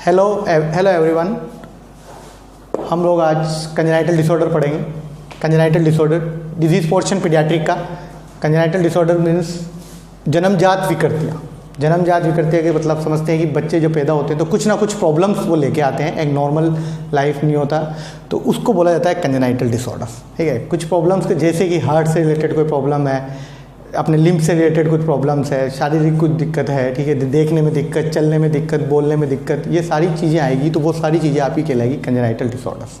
Hello everyone. हम लोग आज कंजेनाइटल डिसऑर्डर पढ़ेंगे। Congenital disorder disease portion paediatric का। कंजेनाइटल डिसऑर्डर मीन्स जन्मजात विकृतियाँ। जन्मजात विकृतियाँ के मतलब समझते हैं कि बच्चे जो पैदा होते हैं तो कुछ ना कुछ प्रॉब्लम्स वो लेके आते हैं, एक नॉर्मल लाइफ नहीं होता, तो उसको बोला जाता है कंजेनाइटल डिसऑर्डर। ठीक है, कुछ प्रॉब्लम्स के जैसे कि हार्ट से रिलेटेड कोई प्रॉब्लम है, अपने लिम्ब से रिलेटेड कुछ प्रॉब्लम्स है, शारीरिक कुछ दिक्कत है, ठीक है, देखने में दिक्कत, चलने में दिक्कत, बोलने में दिक्कत, ये सारी चीज़ें आएगी तो वो सारी चीज़ें आपकी कहलाएगी कंजेनाइटल डिसऑर्डर्स।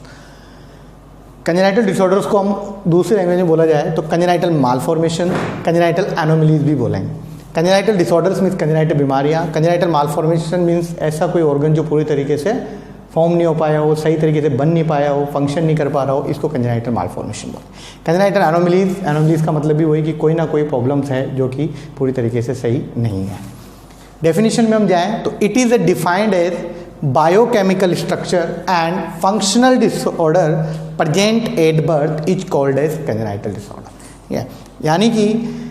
कंजेनाइटल डिसऑर्डर्स को हम दूसरी लैंग्वेज में बोला जाए तो कंजेनाइटल मालफॉर्मेशन, कंजेनाइटल एनोमलीज भी बोलेंगे। कंजेनाइटल डिसऑर्डर्स मीन्स कंजेनाइटल बीमारियाँ। कंजेनाइटल मालफॉर्मेशन मीन्स ऐसा कोई ऑर्गन जो पूरी तरीके से फॉर्म नहीं हो पाया हो, सही तरीके से बन नहीं पाया हो, फंक्शन नहीं कर पा रहा हो, इसको कंजेनाइटल मालफॉर्मेशन बोलते हैं। कंजेनाइटल एनोमलीज का मतलब भी वही कि कोई ना कोई प्रॉब्लम्स है जो कि पूरी तरीके से सही नहीं है। डेफिनेशन में हम जाएं तो it is defined as biochemical structure and functional disorder present at birth is called as congenital disorder. यानी कि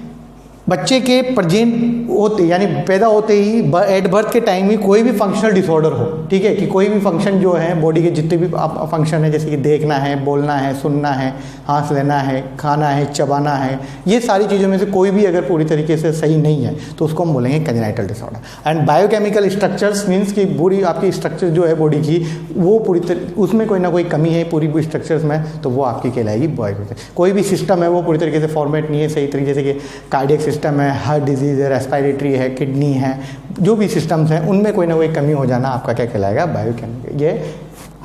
बच्चे के प्रेजेंट होते यानी पैदा होते ही एट बर्थ के टाइम में कोई भी फंक्शनल डिसऑर्डर हो, ठीक है, कि कोई भी फंक्शन जो है बॉडी के जितने भी फंक्शन है, जैसे कि देखना है, बोलना है, सुनना है, सांस लेना है, खाना है, चबाना है, ये सारी चीज़ों में से कोई भी अगर पूरी तरीके से सही नहीं है तो उसको हम बोलेंगे congenital disorder. And biochemical structures means कि बॉडी आपकी स्ट्रक्चर जो है बॉडी की वो उसमें कोई ना कोई कमी है पूरी स्ट्रक्चर्स में, तो वो आपकी कहलाएगी बायोकेमिकल। कोई भी सिस्टम है वो पूरी तरीके से फॉर्मेट नहीं है सही तरीके से, कि कार्डियक सिस्टम है, हार्ट डिजीज़ है, रेस्पिरेटरी है, किडनी है, जो भी सिस्टम्स हैं उनमें कोई ना कोई कमी हो जाना आपका क्या कहलाएगा, बायोकेमिकल, ये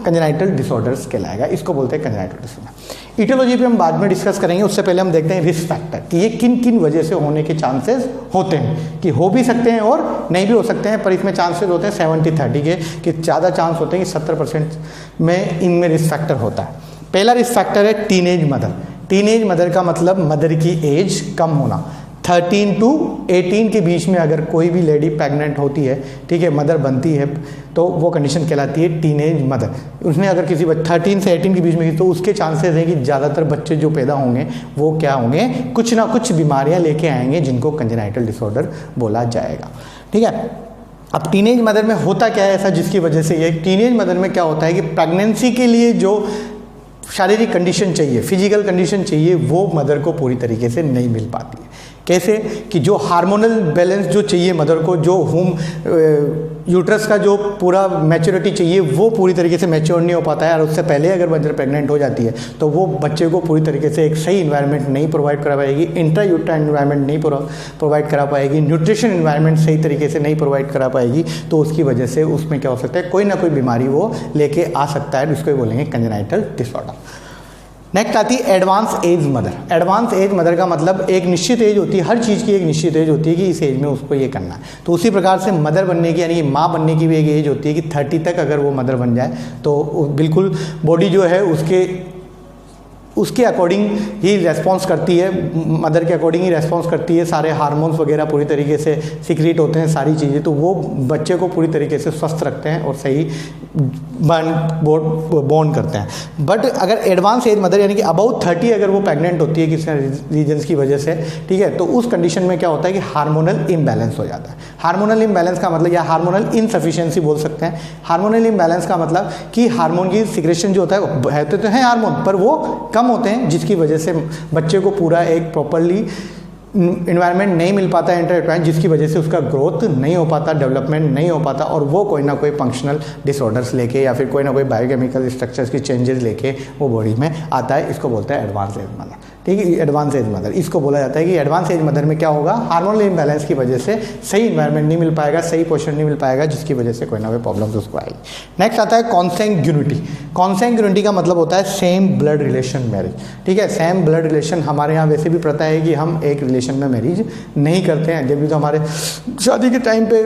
कंजेनाइटल डिसऑर्डर्स कहलाएगा। इसको बोलते हैं कंजेनाइटल डिसऑर्डर। ईटियोलॉजी पे हम बाद में डिस्कस करेंगे, उससे पहले हम देखते हैं रिस्क फैक्टर कि ये किन किन वजह से होने के चांसेस होते हैं, कि हो भी सकते हैं और नहीं भी हो सकते हैं, पर इसमें चांसेस होते हैं 70-30 के, कि ज़्यादा चांस होते हैं कि 70% में इनमें रिस्क फैक्टर होता है। पहला रिस्क फैक्टर है टीनेज मदर। टीनेज मदर का मतलब मदर की एज कम होना। 13 to 18 के बीच में अगर कोई भी लेडी प्रेग्नेंट होती है, ठीक है, मदर बनती है, तो वो कंडीशन कहलाती है टीनेज मदर। उसने अगर किसी 13 से 18 के बीच में, तो उसके चांसेस हैं कि ज़्यादातर बच्चे जो पैदा होंगे वो क्या होंगे, कुछ ना कुछ बीमारियां लेके आएंगे जिनको कंजेनाइटल डिसऑर्डर बोला जाएगा। ठीक है, अब टीनेज मदर में होता क्या है ऐसा जिसकी वजह से ये टीनेज मदर में क्या होता है कि प्रेगनेंसी के लिए जो शारीरिक कंडीशन चाहिए, फिजिकल कंडीशन चाहिए, वो मदर को पूरी तरीके से नहीं मिल पाती है। कैसे कि जो हार्मोनल बैलेंस जो चाहिए मदर को, जो यूट्रस का जो पूरा मैच्योरिटी चाहिए वो पूरी तरीके से मैच्योर नहीं हो पाता है, और उससे पहले अगर मदर प्रेग्नेंट हो जाती है तो वो बच्चे को पूरी तरीके से एक सही इन्वायरमेंट नहीं प्रोवाइड करा पाएगी, इंट्रा यूट्राइन इन्वायरमेंट नहीं प्रोवाइड करा पाएगी, न्यूट्रिशन इन्वायरमेंट सही तरीके से नहीं प्रोवाइड करा पाएगी, तो उसकी वजह से उसमें क्या हो सकता है, कोई ना कोई बीमारी वो लेके आ सकता है, जिसको बोलेंगे कंजेनाइटल डिसऑर्डर। नेक्स्ट आती है advance age mother. Advance age mother का मतलब एक निश्चित एज होती है, हर चीज़ की एक निश्चित एज होती है कि इस एज में उसको ये करना है। तो उसी प्रकार से मदर बनने की यानी कि माँ बनने की भी एक एज होती है कि 30 तक अगर वो मदर बन जाए तो बिल्कुल बॉडी जो है उसके अकॉर्डिंग ही रेस्पॉन्स करती है, मदर के अकॉर्डिंग ही रेस्पॉन्स करती है, सारे हार्मोन्स वगैरह पूरी तरीके से सीक्रेट होते हैं सारी चीज़ें, तो वो बच्चे को पूरी तरीके से स्वस्थ रखते हैं और सही बॉर्न करते हैं। बट अगर एडवांस एज मदर यानी कि अबाउट 30 अगर वो प्रेग्नेंट होती है किसी रीजन्स की वजह से, ठीक है, तो उस कंडीशन में क्या होता है कि हार्मोनल इम्बैलेंस हो जाता है। हार्मोनल इम्बैलेंस का मतलब या हार्मोनल इनसफिशिएंसी बोल सकते हैं। हार्मोनल इम्बैलेंस का मतलब कि हार्मोन की सिक्रेशन जो होता है तो है हार्मोन, पर वो कम होते हैं, जिसकी वजह से बच्चे को पूरा एक प्रॉपरली इन्वायरमेंट नहीं मिल पाता है इंटरएक्ट, जिसकी वजह से उसका ग्रोथ नहीं हो पाता, डेवलपमेंट नहीं हो पाता, और वो कोई ना कोई फंक्शनल डिसऑर्डर्स लेके या फिर कोई ना कोई बायोकेमिकल स्ट्रक्चर्स की चेंजेस लेके वो बॉडी में आता है। इसको बोलते हैं एडवांस एज मदर। ठीक है, एडवांस एज मदर इसको बोला जाता है कि एडवांस एज मदर में क्या होगा, हार्मोनल इम्बैलेंस की वजह से सही इन्वायरमेंट नहीं मिल पाएगा, सही पोषण नहीं मिल पाएगा, जिसकी वजह से कोई ना कोई प्रॉब्लम्स उसको आएगी। नेक्स्ट आता है कॉन्सैंग्यूनिटी। कॉन्सैंग्यूनिटी का मतलब होता है सेम ब्लड रिलेशन मैरिज। ठीक है, सेम ब्लड रिलेशन हमारे यहाँ वैसे भी प्रथा है कि हम एक रिलेशन में मैरिज नहीं करते हैं, जब भी तो हमारे शादी के टाइम पे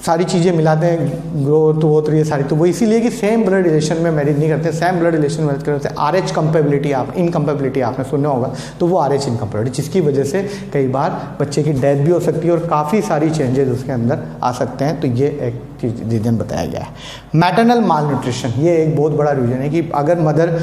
सारी चीज़ें मिलाते हैं, ग्रोथ वो तो ये सारी, तो वो इसीलिए कि सेम ब्लड रिलेशन में मैरिज नहीं करते। सेम ब्लड रिलेशन में करते हैं RH कंपेबिलिटी, इनकम्पेबिलिटी आपने सुना होगा, तो वो RH इनकम्पेबिलिटी, जिसकी वजह से कई बार बच्चे की डेथ भी हो सकती है और काफ़ी सारी चेंजेस उसके अंदर आ सकते हैं। तो ये एक रीजन बताया गया है। मैटरनल माल न्यूट्रिशन, ये एक बहुत बड़ा रीजन है कि अगर मदर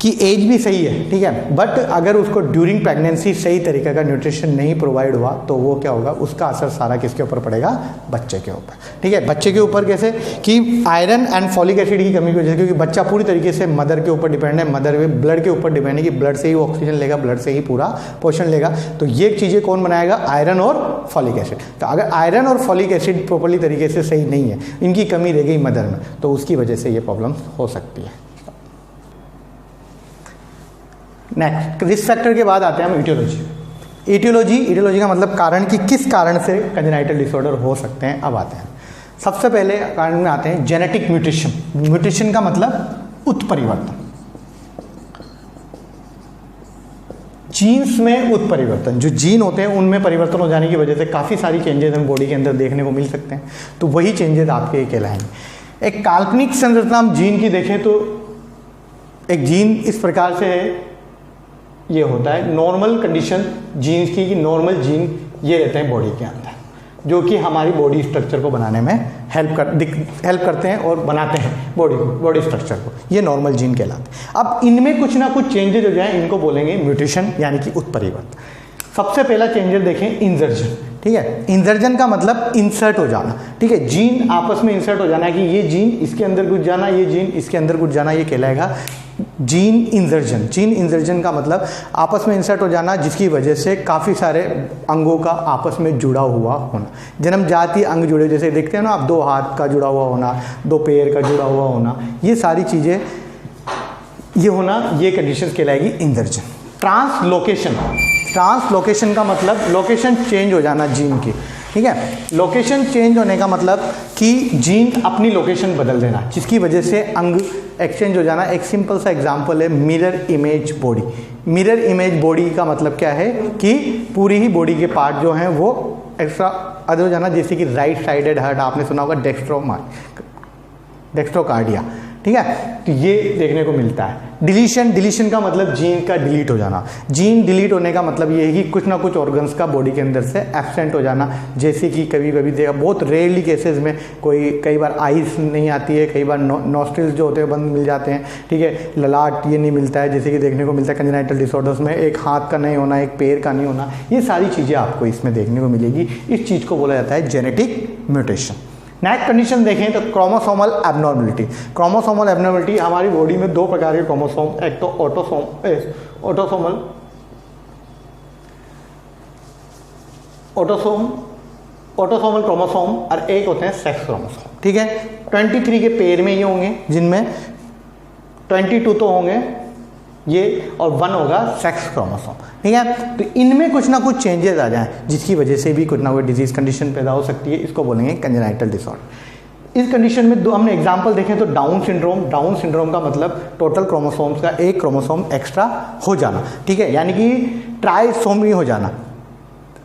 कि एज भी सही है, ठीक है, बट अगर उसको ड्यूरिंग प्रेगनेंसी सही तरीके का न्यूट्रिशन नहीं प्रोवाइड हुआ तो वो क्या होगा, उसका असर सारा किसके ऊपर पड़ेगा, बच्चे के ऊपर, ठीक है। बच्चे के ऊपर कैसे कि आयरन एंड फॉलिक एसिड की कमी की वजह से, क्योंकि बच्चा पूरी तरीके से मदर के ऊपर डिपेंड है, मदर में ब्लड के ऊपर डिपेंड है कि ब्लड से ही वो ऑक्सीजन लेगा, ब्लड से ही पूरा पोषण लेगा। तो ये चीज़ें कौन बनाएगा, आयरन और फॉलिक एसिड। तो अगर आयरन और फॉलिक एसिड प्रॉपर्ली तरीके से सही नहीं है, इनकी कमी रह गई मदर में, तो उसकी वजह से ये प्रॉब्लम हो सकती है। नेक्स्ट रिस्क फैक्टर के बाद आते हैं हम ईटियोलॉजी। ईटियोलॉजी का मतलब कारण, कि किस कारण से कंजेनाइटल डिसऑर्डर हो सकते हैं। अब आते हैं सबसे पहले कारण में आते हैं जेनेटिक म्यूटेशन। म्यूटेशन का मतलब उत्परिवर्तन, जीन्स में उत्परिवर्तन। जो जीन होते हैं उनमें परिवर्तन हो जाने की वजह से काफ़ी सारी चेंजेस हम बॉडी के अंदर देखने को मिल सकते हैं, तो वही चेंजेस आपके कहलाएंगे। एक काल्पनिक संरचना हम जीन की देखें तो एक जीन इस प्रकार से है, ये होता है नॉर्मल कंडीशन जीन्स की, कि नॉर्मल जीन ये रहते हैं बॉडी के अंदर, जो कि हमारी बॉडी स्ट्रक्चर को बनाने में हेल्प करते हैं और बनाते हैं बॉडी स्ट्रक्चर को, ये नॉर्मल जीन कहलाते हैं। अब इनमें कुछ ना कुछ चेंजेज हो जाए, इनको बोलेंगे म्यूटेशन यानी कि उत्परिवर्तन। सबसे पहला चेंजेस देखें इंसर्जन, ठीक है। इंसर्जन का मतलब इंसर्ट हो जाना, ठीक है, जीन आपस में इंसर्ट हो जाना, कि ये जीन इसके अंदर घुस जाना, ये जीन इसके अंदर घुस जाना, ये कहलाएगा जीन इंसर्जन। जीन इंसर्जन का मतलब आपस में इंसर्ट हो जाना, जिसकी वजह से काफ़ी सारे अंगों का आपस में जुड़ा हुआ होना। जन्मजातीय अंग जुड़े, जैसे देखते हैं ना आप, 2 हाथ का जुड़ा हुआ होना, 2 पैर का जुड़ा हुआ होना, ये सारी चीज़ें ये होना, ये कंडीशन कहलाएगी इंसर्जन। ट्रांसलोकेशन का मतलब लोकेशन चेंज हो जाना जीन की, ठीक है। लोकेशन चेंज होने का मतलब कि जीन अपनी लोकेशन बदल देना, जिसकी वजह से अंग एक्सचेंज हो जाना। एक सिंपल सा एग्जांपल है mirror image body. Mirror image body का मतलब क्या है कि पूरी ही बॉडी के पार्ट जो हैं वो एक्स्ट्रा अदर हो जाना, जैसे कि राइट साइडेड हार्ट आपने सुना होगा, डेक्स्ट्रोकार्डिया, ठीक है, तो ये देखने को मिलता है। डिलीशन का मतलब जीन का डिलीट हो जाना। जीन डिलीट होने का मतलब ये है कि कुछ ना कुछ ऑर्गन्स का बॉडी के अंदर से एब्सेंट हो जाना, जैसे कि कभी कभी देखा, बहुत रेयरली केसेस में कई बार आइज नहीं आती है, कई बार नॉस्ट्रिल्स जो होते हैं बंद मिल जाते हैं, ठीक है, ललाट ये नहीं मिलता है, जैसे कि देखने को मिलता है कंजेनाइटल डिसऑर्डर्स में, एक हाथ का नहीं होना, एक पैर का नहीं होना, ये सारी चीज़ें आपको इसमें देखने को मिलेगी। इस चीज़ को बोला जाता है जेनेटिक म्यूटेशन। नेक्स्ट कंडीशन देखें तो क्रोमोसोमल एबनॉर्मलिटी। क्रोमोसोमल एबनॉर्मलिटी, हमारी बॉडी में 2 प्रकार के क्रोमोसोम, एक तो ऑटोसोमल क्रोमोसोम और एक होते हैं सेक्स क्रोमोसोम, ठीक है। 23 के पेयर में ये होंगे, जिनमें 22 तो होंगे ये और 1 होगा सेक्स क्रोमोसोम, ठीक है। तो इनमें कुछ ना कुछ चेंजेस आ जाएं, जिसकी वजह से भी कुछ ना कुछ डिजीज कंडीशन पैदा हो सकती है, इसको बोलेंगे कंजेनाइटल डिसऑर्डर। इस कंडीशन में हमने एग्जांपल देखें तो डाउन सिंड्रोम का मतलब टोटल क्रोमोसोम्स का एक क्रोमोसोम एक्स्ट्रा हो जाना, ठीक है, यानी कि ट्राइसोमी हो जाना।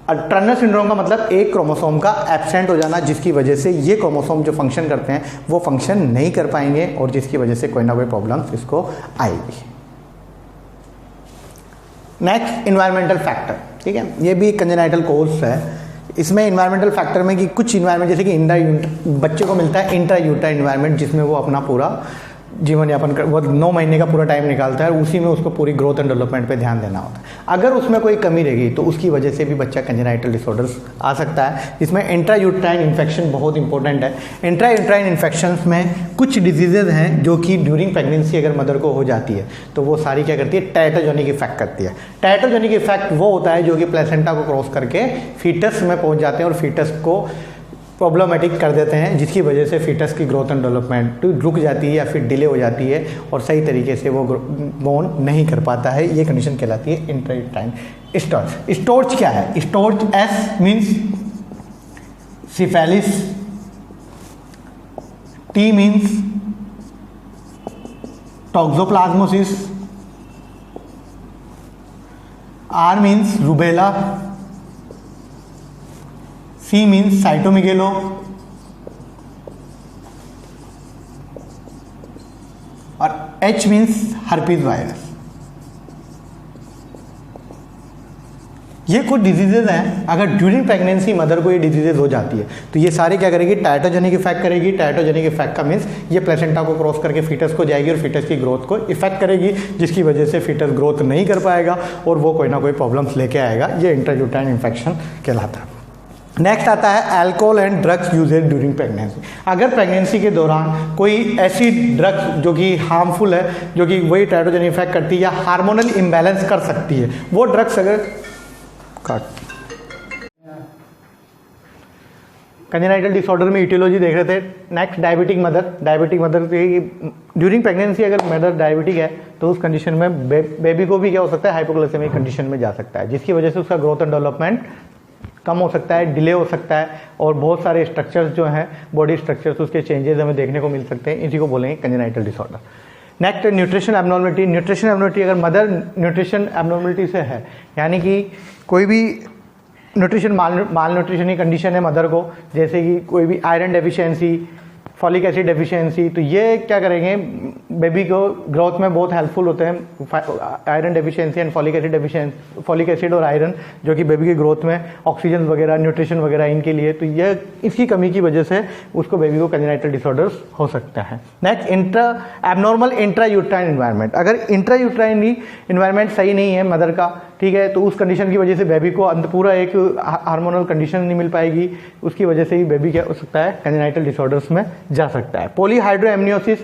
और टर्नर सिंड्रोम का मतलब एक क्रोमोसोम का एब्सेंट हो जाना, जिसकी वजह से ये क्रोमोसोम जो फंक्शन करते हैं वो फंक्शन नहीं कर पाएंगे और जिसकी वजह से कोई ना कोई प्रॉब्लम इसको आएगी। नेक्स्ट इन्वायरमेंटल फैक्टर, ठीक है, ये भी कंजेनाइटल कोर्स है। इसमें इन्वायरमेंटल फैक्टर में कि कुछ इन्वायरमेंट, जैसे कि बच्चे को मिलता है इंट्रायूटराइन इन्वायरमेंट, जिसमें वो अपना पूरा जीवन यापन कर, वो 9 महीने का पूरा टाइम निकालता है और उसी में उसको पूरी ग्रोथ एंड डेवलपमेंट पे ध्यान देना होता है। अगर उसमें कोई कमी रहेगी तो उसकी वजह से भी बच्चा कंजेनाइटल डिसऑर्डर्स आ सकता है। इसमें इंट्रायूटराइन इन्फेक्शन बहुत इंपॉर्टेंट है। इंट्रायूटराइन इन्फेक्शंस में कुछ डिजीजेज हैं जो कि ड्यूरिंग प्रेगनेंसी अगर मदर को हो जाती है तो वो सारी क्या करती है, टेराटोजेनिक इफेक्ट करती है। टेराटोजेनिक इफेक्ट वो होता है जो कि प्लेसेंटा को क्रॉस करके फीटस में पहुँच जाते हैं और फीटस को प्रॉब्लमेटिक कर देते हैं, जिसकी वजह से फीटस की ग्रोथ एंड डेवलपमेंट रुक जाती है या फिर डिले हो जाती है और सही तरीके से वो बोन नहीं कर पाता है। ये कंडीशन कहलाती है इंट्रायूटराइन स्टोर्च। स्टोर्च क्या है? STORCH S means syphilis, T means toxoplasmosis, R means rubella, C means cytomegalo और H मीन्स हर्पीज वायरस। ये कुछ डिजीजेज हैं, अगर ड्यूरिंग प्रेगनेंसी मदर को ये डिजीजेज हो जाती है तो ये सारे क्या करेगी, टाइटोजेनिक इफेक्ट करेगी। टाइटोजेनिक इफेक्ट का मीन्स ये प्लेसेंटा को क्रॉस करके फीटस को जाएगी और फीटस की ग्रोथ को इफेक्ट करेगी, जिसकी वजह से फीटस ग्रोथ नहीं कर पाएगा और वो कोई ना कोई प्रॉब्लम्स लेके आएगा। ये इंट्रायूटेराइन इन्फेक्शन कहलाता है। नेक्स्ट आता है alcohol and drugs uses during pregnancy. अगर प्रेगनेंसी के दौरान कोई ऐसी ड्रग्स जो कि हार्मफुल है, जो कि वही टाइटोजेनिक इफेक्ट करती है या हार्मोनल इम्बैलेंस कर सकती है, वो ड्रग्स अगर कंजेनाइटल डिसऑर्डर में ईटियोलॉजी देख रहे थे। Next diabetic mother. Diabetic mother during pregnancy अगर मदर डायबिटिक है तो उस कंडीशन में बेबी को भी क्या हो सकता है, हाइपोग्लाइसेमिक कंडीशन में जा सकता है, जिसकी वजह से उसका ग्रोथ एंड डेवलपमेंट कम हो सकता है, डिले हो सकता है और बहुत सारे स्ट्रक्चर्स जो हैं, बॉडी स्ट्रक्चर्स, उसके चेंजेस हमें देखने को मिल सकते हैं। इसी को बोलेंगे congenital disorder. Next nutrition abnormality. Nutrition abnormality अगर मदर न्यूट्रिशन एब्नॉर्मलिटी से है, यानी कि कोई भी न्यूट्रिशन माल न्यूट्रिशन की कंडीशन है मदर को, जैसे कि कोई भी iron deficiency, folic acid deficiency, तो ये क्या करेंगे, बेबी को ग्रोथ में बहुत हेल्पफुल होते हैं। Iron deficiency and folic acid deficiency, folic acid और आयरन जो कि बेबी की ग्रोथ में ऑक्सीजन वगैरह, न्यूट्रिशन वगैरह इनके लिए, तो ये इसकी कमी की वजह से उसको बेबी को कंजेनाइटल डिसऑर्डर्स हो सकता है। Next abnormal intra uterine environment. अगर इंट्रा यूट्राइन इन्वायरमेंट सही नहीं है मदर का, ठीक है, तो उस कंडीशन की वजह से बेबी को पूरा एक हार्मोनल कंडीशन नहीं मिल पाएगी, उसकी वजह से ही बेबी क्या हो सकता है, कंजेनाइटल डिसऑर्डर्स में जा सकता है। पॉलीहाइड्रोएमनियोसिस।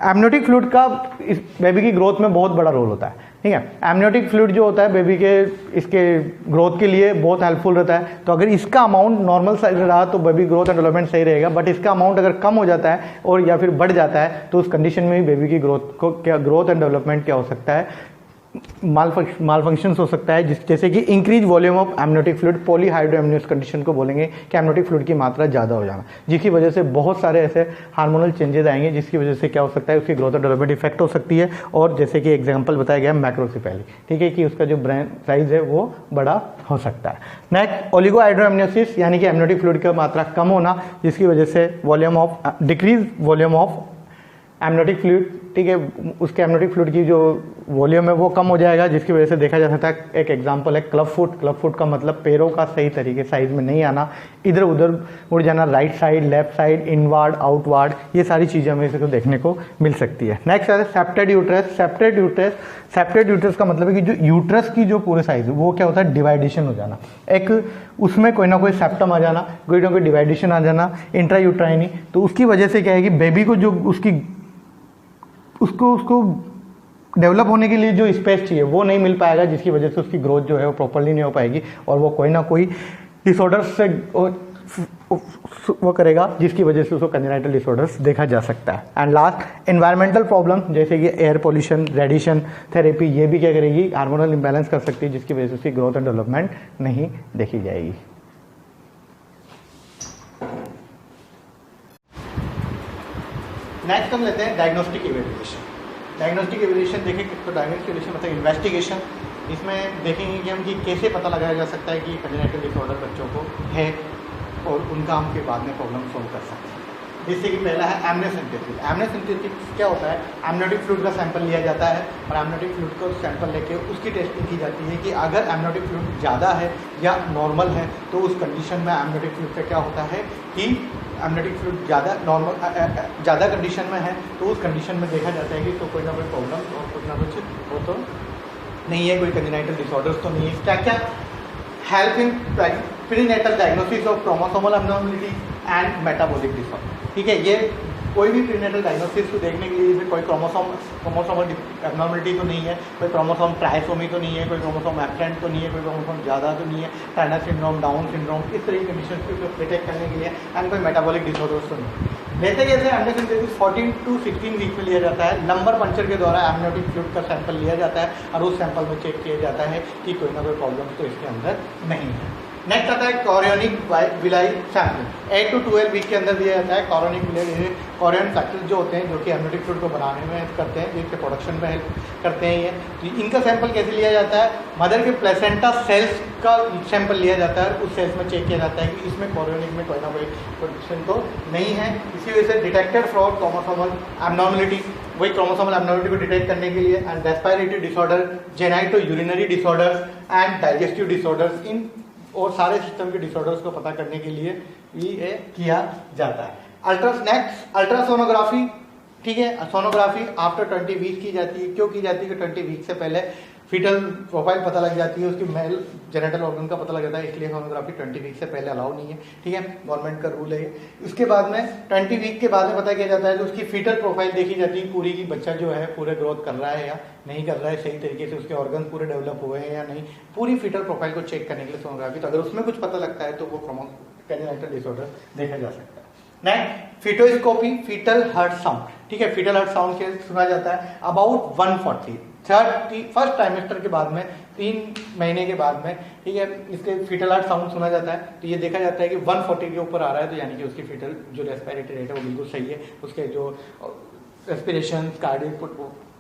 एमनियोटिक फ्लूइड का इस बेबी की ग्रोथ में बहुत बड़ा रोल होता है, ठीक है। एमनियोटिक फ्लूइड जो होता है बेबी के इसके ग्रोथ के लिए बहुत हेल्पफुल रहता है। तो अगर इसका अमाउंट नॉर्मल साइज रहा तो बेबी ग्रोथ एंड डेवलपमेंट सही रहेगा, बट इसका अमाउंट अगर कम हो जाता है और या फिर बढ़ जाता है तो उस कंडीशन में भी बेबी की ग्रोथ एंड डेवलपमेंट क्या हो सकता है, मालफंक्शंस हो सकता है, जैसे कि increase volume of amniotic fluid. Polyhydroamniosis condition को बोलेंगे कि एमनियोटिक फ्लूइड की मात्रा ज़्यादा हो जाना, जिसकी वजह से बहुत सारे ऐसे हार्मोनल चेंजेस आएंगे, जिसकी वजह से क्या हो सकता है, उसकी ग्रोथ और डेवलपमेंट इफेक्ट हो सकती है। और जैसे कि एग्जांपल बताया गया मैक्रोसेफेली, ठीक है, कि उसका जो ब्रेन साइज है वो बड़ा हो सकता है। नेक्स्ट ओलिगोहाइड्रोएमनियोसिस, यानी कि एमनियोटिक फ्लूइड की मात्रा कम होना, जिसकी वजह से volume of decrease volume of amniotic fluid, ठीक है, उसके एमनियोटिक फ्लूइड की जो वॉल्यूम है वो कम हो जाएगा, जिसकी वजह से देखा जा सकता है। एक एग्जांपल है क्लब फुट। क्लब फुट का मतलब पैरों का सही तरीके साइज में नहीं आना, इधर उधर उड़ जाना, right side, left side, inward, outward, ये सारी चीज़ें हमें इसको देखने को मिल सकती है। नेक्स्ट है septate uterus. Septate uterus, septate uterus का मतलब है कि जो यूट्रस की जो पूरे साइज है वो क्या होता है, डिवाइडेशन हो जाना, एक उसमें कोई ना कोई सेप्टम आ जाना, कोई ना कोई डिवाइडेशन आ जाना इंट्रा यूट्राइनी। तो उसकी वजह से क्या है कि बेबी को जो उसको डेवलप होने के लिए जो स्पेस चाहिए वो नहीं मिल पाएगा, जिसकी वजह से उसकी ग्रोथ जो है वो प्रॉपर्ली नहीं हो पाएगी और वो कोई ना कोई डिसऑर्डर्स से वो करेगा, जिसकी वजह से उसको कंजेनाइटल डिसऑर्डर्स देखा जा सकता है। एंड लास्ट एनवायरमेंटल प्रॉब्लम, जैसे कि एयर पोल्यूशन, रेडिएशन थेरेपी, ये भी क्या करेगी, हार्मोनल इंबैलेंस कर सकती है, जिसकी वजह से उसकी ग्रोथ एंड डेवलपमेंट नहीं देखी जाएगी। नेक्स्ट हम लेते हैं डायग्नोस्टिक इवैल्यूएशन। डायग्नोस्टिक इवैल्यूएशन देखें तो डायग्नोस्टिक इवैल्यूएशन मतलब इन्वेस्टिगेशन। इसमें देखेंगे कि हम कि कैसे पता लगाया जा सकता है कि कंजेनाइटल डिसऑर्डर बच्चों को है और उनका हम फिर बाद में प्रॉब्लम सॉल्व कर सकते हैं। जैसे कि पहला है एमनियोसेंटेसिस। एमनियोसेंटेसिस क्या होता है, एमनियोटिक फ्लूइड का सैंपल लिया जाता है और एमनियोटिक फ्लूइड को सैंपल लेके उसकी टेस्टिंग की जाती है कि अगर एमनियोटिक फ्लूइड ज़्यादा है या नॉर्मल है, तो उस कंडीशन में एमनियोटिक फ्लूइड का क्या होता है कि एमनियोटिक फ्लूइड ज़्यादा कंडीशन में है, तो उस कंडीशन में देखा जाता है कि तो कोई ना कोई प्रॉब्लम और कुछ ना कुछ वो तो नहीं है, कोई कंजेनाइटल डिसऑर्डर्स तो नहीं है। क्या क्या help in prenatal diagnosis of chromosomal abnormality and metabolic disorder, ठीक है। ये कोई भी प्रीनेटल डायग्नोसिस को देखने के लिए कोई क्रोमोसोमल एब्नॉर्मलिटी तो नहीं है, कोई क्रोमोसोम ट्राइसोमी तो नहीं है, कोई क्रोमोसोम एब्सेंट तो नहीं है, कोई क्रोमोसोम ज़्यादा तो नहीं है, टर्नर सिंड्रोम, डाउन सिंड्रोम, इस तरह की कंडीशन को डिटेक्ट करने के लिए, एंड कोई मेटाबॉलिक डिसऑर्डर्स तो नहीं। लेते कैसे एमनियोसेंटेसिस 14 to 16 वीक में लिया जाता है। नंबर पंचर के द्वारा एमनियोटिक फ्लूइड का सैंपल लिया जाता है और उस सैंपल में चेक किया जाता है कि कोई ना कोई प्रॉब्लम तो इसके अंदर नहीं है। नेक्स्ट आता है chorionic villi sampling. 8 to 12 week के अंदर दिया जाता है। कॉरियोनिक विलाई कॉरियन फैक्टर्स जो होते हैं जो कि एमनियोटिक फ्लूइड को बनाने में हेल्प करते हैं, जिसके प्रोडक्शन में हेल्प करते हैं। ये तो इनका सैंपल कैसे लिया जाता है, मदर के प्लेसेंटा सेल्स का सैंपल लिया जाता है, उस सेल्स में चेक किया जाता है कि इसमें कॉरियोनिक में कोई ना कोई प्रोडक्शन तो नहीं है। इसी वजह से डिटेक्टेड फॉर क्रोमोसोमल एब्नॉर्मलिटी वही क्रोमोसोमल एब्नॉर्मलिटी को डिटेक्ट करने के लिए, and respiratory disorder, genito urinary disorders and digestive disorders, इन और सारे सिस्टम के डिसऑर्डर्स को पता करने के लिए ये किया जाता है। नेक्स्ट अल्ट्रासोनोग्राफी, ठीक है। सोनोग्राफी आफ्टर 20 वीक की जाती है। क्यों की जाती है कि 20 वीक से पहले फीटल प्रोफाइल पता लग जाती है, उसकी मेल जेनेटल ऑर्गन का पता लग जाता है, इसलिए सोनोग्राफी 20 वीक से पहले अलाउ नहीं है, ठीक है, गवर्नमेंट का रूल है। उसके बाद में 20 वीक के बाद में पता किया जाता है तो उसकी फीटल प्रोफाइल देखी जाती है पूरी, की बच्चा जो है पूरे ग्रोथ कर रहा है या नहीं कर रहा है, सही तरीके से उसके ऑर्गन पूरे डेवलप हुए हैं या नहीं, पूरी फीटल प्रोफाइल को चेक करने के लिए सोनोग्राफी। तो अगर उसमें कुछ पता लगता है तो वो कंजेनिटल डिसऑर्डर देखा जा सकता है। नेक्स्ट फीटोस्कोपी, फीटल हार्ट साउंड, ठीक है। फीटल हार्ट साउंड के सुना जाता है अबाउट 140 फर्स्ट ट्राइमेस्टर के बाद में, 3 महीने के बाद में, ठीक है, इसके फीटल हार्ट साउंड सुना जाता है। तो ये देखा जाता है कि 140 के ऊपर आ रहा है तो यानी कि उसकी फीटल जो रेस्पिरेटरी रेट है वो बिल्कुल सही है, उसके जो रेस्पिरेशन, कार्डियक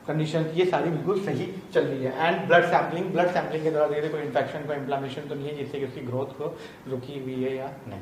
कंडीशन ये सारी बिल्कुल सही चल रही है। एंड ब्लड सैंपलिंग के द्वारा देखते कोई इन्फेक्शन, कोई इन्फ्लेमेशन तो नहीं है जिससे कि उसकी ग्रोथ को रुकी हुई है या नहीं।